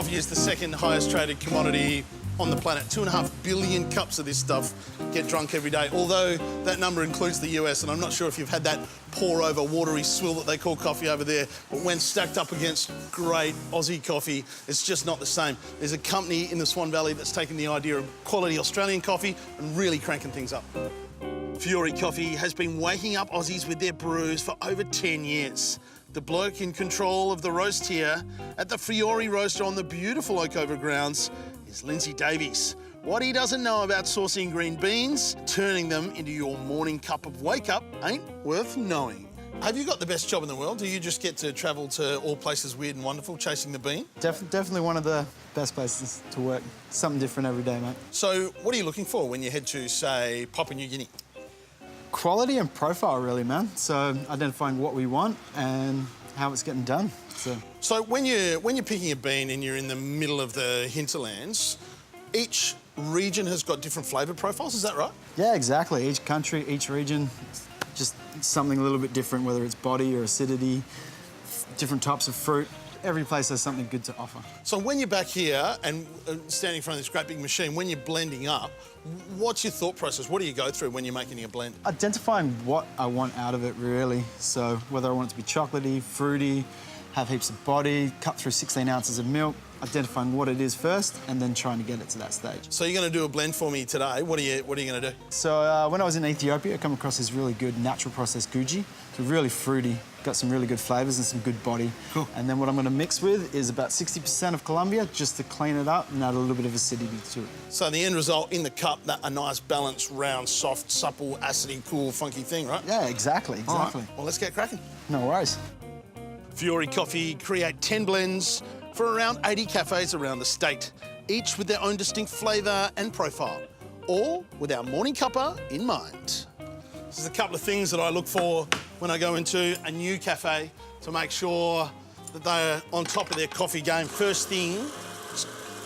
Coffee is the second highest traded commodity on the planet. 2.5 billion cups of this stuff get drunk every day, although that number includes the US, and I'm not sure if you've had that pour-over watery swill that they call coffee over there, but when stacked up against great Aussie coffee, it's just not the same. There's a company in the Swan Valley that's taken the idea of quality Australian coffee and really cranking things up. FiORi Coffee has been waking up Aussies with their brews for over 10 years. The bloke in control of the roast here at the FiORi roaster on the beautiful Oakover Grounds is Lindsay Davies. What he doesn't know about sourcing green beans, turning them into your morning cup of wake-up ain't worth knowing. Have you got the best job in the world? Do you just get to travel to all places weird and wonderful, chasing the bean? Definitely one of the best places to work. Something different every day, mate. So what are you looking for when you head to, say, Papua New Guinea? Quality and profile, really, man. So identifying what we want and how it's getting done. So when you're picking a bean and you're in the middle of the hinterlands, each region has got different flavour profiles, is that right? Yeah, exactly. Each country, each region, just something a little bit different, whether it's body or acidity, different types of fruit. Every place has something good to offer. So when you're back here and standing in front of this great big machine, when you're blending up, what's your thought process? What do you go through when you're making a blend? Identifying what I want out of it, really. So whether I want it to be chocolatey, fruity, have heaps of body, cut through 16 ounces of milk, identifying what it is first, and then trying to get it to that stage. So you're going to do a blend for me today. What are you going to do? So when I was in Ethiopia, I come across this really good natural processed guji. So really fruity, got some really good flavours and some good body. Cool. And then what I'm going to mix with is about 60% of Colombia, just to clean it up and add a little bit of acidity to it. So the end result in the cup, a nice, balanced, round, soft, supple, acidy, cool, funky thing, right? Yeah, exactly. All right. Well, let's get cracking. No worries. FiORi Coffee create 10 blends for around 80 cafes around the state, each with their own distinct flavour and profile, all with our morning cuppa in mind. There's a couple of things that I look for when I go into a new cafe to make sure that they're on top of their coffee game. First thing,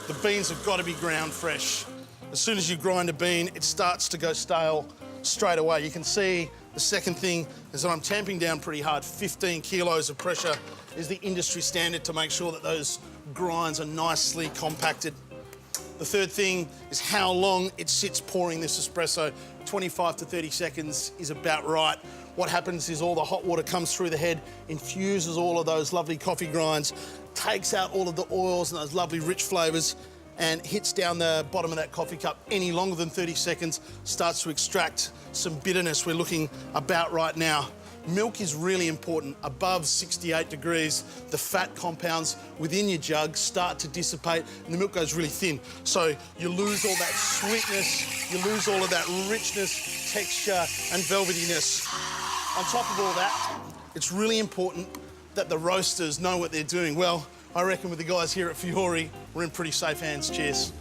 the beans have got to be ground fresh. As soon as you grind a bean, it starts to go stale straight away. You can see the second thing is that I'm tamping down pretty hard. 15 kilos of pressure is the industry standard to make sure that those grinds are nicely compacted. The third thing is how long it sits pouring this espresso. 25 to 30 seconds is about right. What happens is all the hot water comes through the head, infuses all of those lovely coffee grinds, takes out all of the oils and those lovely rich flavours, and hits down the bottom of that coffee cup. Any longer than 30 seconds starts to extract some bitterness. We're looking about right now. Milk is really important. Above 68 degrees, the fat compounds within your jug start to dissipate and the milk goes really thin. So you lose all that sweetness, you lose all of that richness, texture and velvetyness. On top of all that, it's really important that the roasters know what they're doing. Well, I reckon with the guys here at FiORi, we're in pretty safe hands. Cheers.